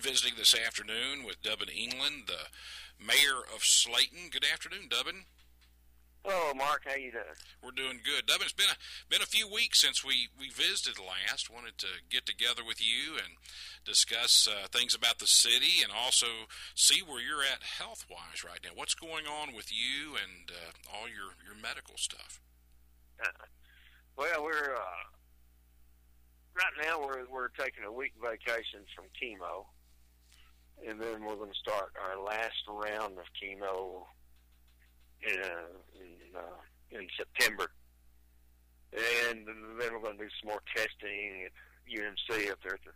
visiting this afternoon with Dubbin England, the mayor of Slayton. Good afternoon, Dubbin. Hello, Mark. How you doing? We're doing good. Dubbin, it's been a few weeks since we visited last. Wanted to get together with you and discuss things about the city and also see where you're at health-wise right now. What's going on with you and all your medical stuff? Well, we're right now we're taking a week vacation from chemo, and then we're going to start our last round of chemo in September, and then we're going to do some more testing at UMC up there at the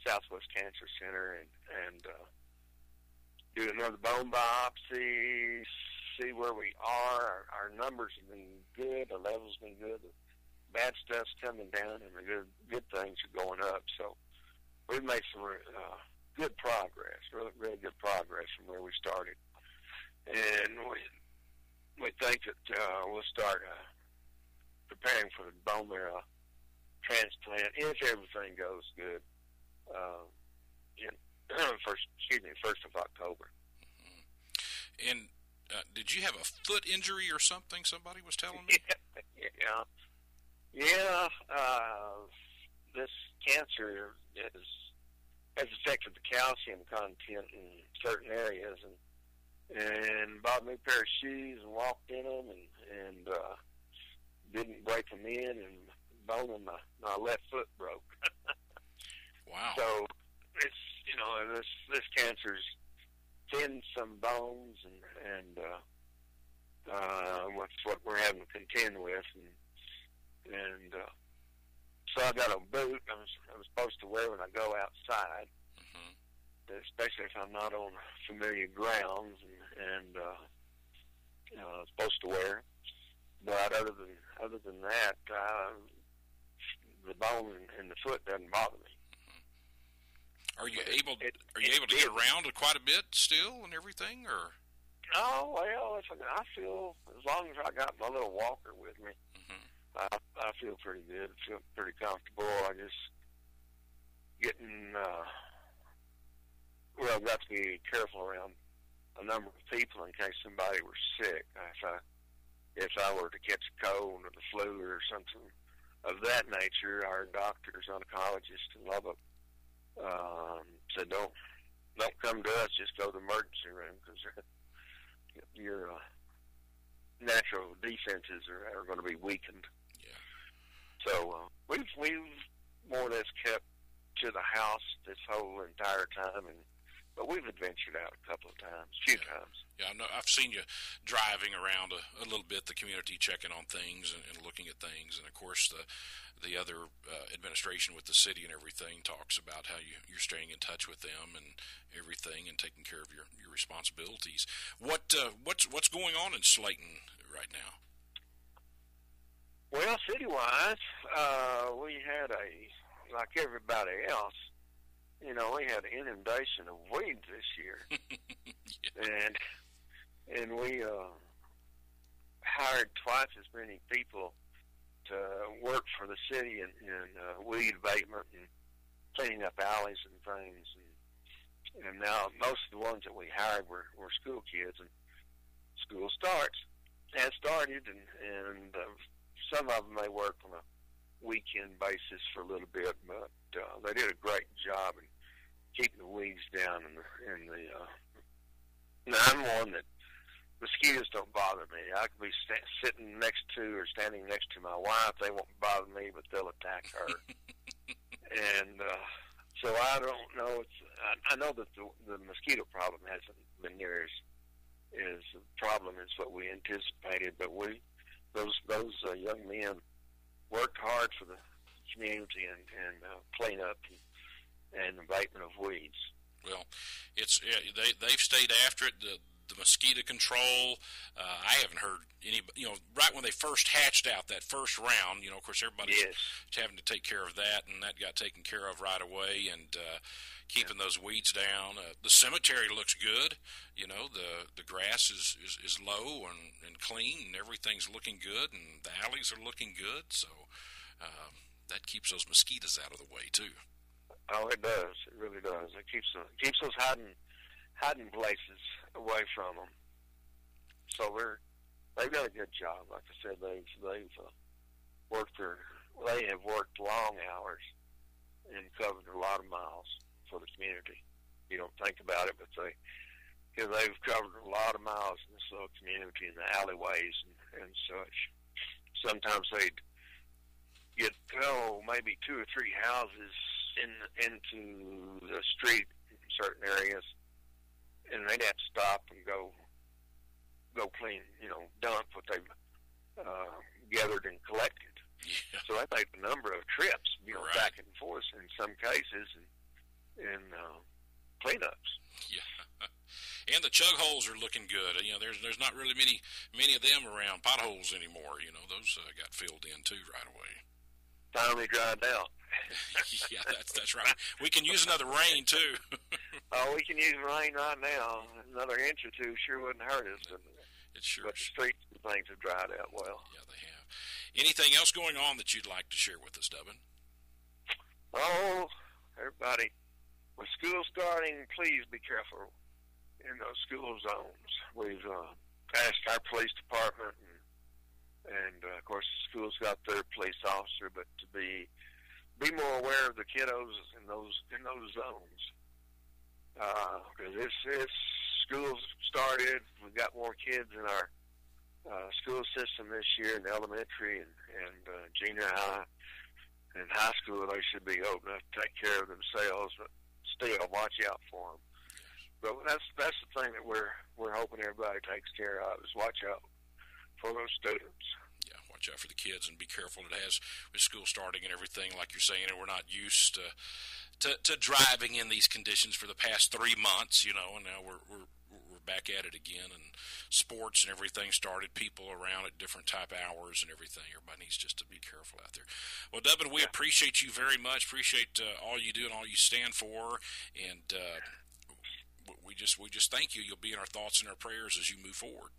Southwest Cancer Center, and do another bone biopsy, see where we are. Our numbers have been good, the levels have been good, the bad stuff's coming down, and the good things are going up. So we've made some good progress, really good progress from where we started, and we think that we'll start preparing for the bone marrow transplant if everything goes good. First of October. Mm-hmm. And did you have a foot injury or something? Somebody was telling me. Yeah. This cancer has affected the calcium content in certain areas, and bought a new pair of shoes and walked in them and didn't break them in, and bone in my left foot broke. Wow. So it's, this cancer's thinned some bones, and that's what we're having to contend with, and so I got a boot I'm supposed to wear when I go outside, especially if I'm not on familiar grounds, and supposed to wear. But other than that, the bone in the foot doesn't bother me. Are you able to get around quite a bit still and everything, or? Oh well, I feel, as long as I got my little walker with me, I feel pretty good. I feel pretty comfortable. I just getting I've got to be careful around a number of people in case somebody were sick. If I were to catch a cold or the flu or something of that nature, our doctors, oncologist in Lubbock, said don't come to us, just go to the emergency room, because your natural defenses are going to be weakened. Yeah. So we've more or less kept to the house this whole entire time, but we've adventured out a few times. Yeah, I've seen you driving around a little bit, the community, checking on things and looking at things. And, of course, the other administration with the city and everything talks about how you're staying in touch with them and everything and taking care of your responsibilities. What's going on in Slayton right now? Well, city-wise, we had like everybody else, we had an inundation of weeds this year. Yeah. And we hired twice as many people to work for the city in weed abatement and cleaning up alleys and things. And now most of the ones that we hired were school kids, and school has started, and some of them may work on a weekend basis for a little bit, but they did a great job in keeping the weeds down Now, I'm one that mosquitoes don't bother me. I could be sitting next to or standing next to my wife. They won't bother me, but they'll attack her. And so I don't know. I know that the mosquito problem hasn't been near as a problem as what we anticipated, but those young men worked hard for the community and clean up and abatement of weeds. Well, they've stayed after it. The mosquito control, I haven't heard any. Right when they first hatched out that first round, of course everybody's having to take care of that, and that got taken care of right away. And keeping those weeds down. The cemetery looks good. The grass is low and clean, and everything's looking good, and the alleys are looking good. So that keeps those mosquitoes out of the way too. Oh, it does. It really does. It keeps those hiding places away from them. So they've done a good job. Like I said, they have worked long hours and covered a lot of miles for the community. You don't think about it, but because they've covered a lot of miles in this little community, in the alleyways and such. Sometimes they'd get maybe 2 or 3 houses into the street in certain areas, and they'd have to stop and go clean, dump what they've gathered and collected. Yeah. So that takes a number of trips, right. back and forth in some cases, and cleanups. Yeah. And the chug holes are looking good. There's not really many of them around, potholes anymore. Those got filled in too right away. Finally dried out. Yeah, that's right. We can use another rain too. Oh, we can use rain right now. Another inch or two sure wouldn't hurt us. It sure. But the streets and things have dried out well. Yeah, they have. Anything else going on that you'd like to share with us, Dubbin? Oh, everybody, with school starting, please be careful in those school zones. We've asked our police department, and of course the school's got their police officer, but to be more aware of the kiddos in those zones. Because this school's started, we've got more kids in our school system this year in elementary and junior high and high school. They should be old enough to take care of themselves, but still watch out for them. But that's the thing that we're hoping everybody takes care of, is watch out for those students. Yeah, watch out for the kids and be careful. It has with school starting and everything, like you're saying, and we're not used to driving in these conditions for the past 3 months, and now we're back at it again, and sports and everything started, people around at different type hours and everything. Everybody needs just to be careful out there. Well, Dubbin, we appreciate you very much. Appreciate all you do and all you stand for, and we just thank you. You'll be in our thoughts and our prayers as you move forward.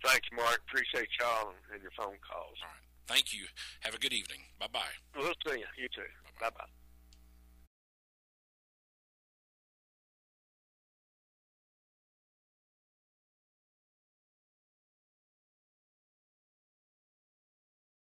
Thank you, Mark. Appreciate y'all and your phone calls. All right. Thank you. Have a good evening. Bye-bye. We'll see you. You too. Bye-bye.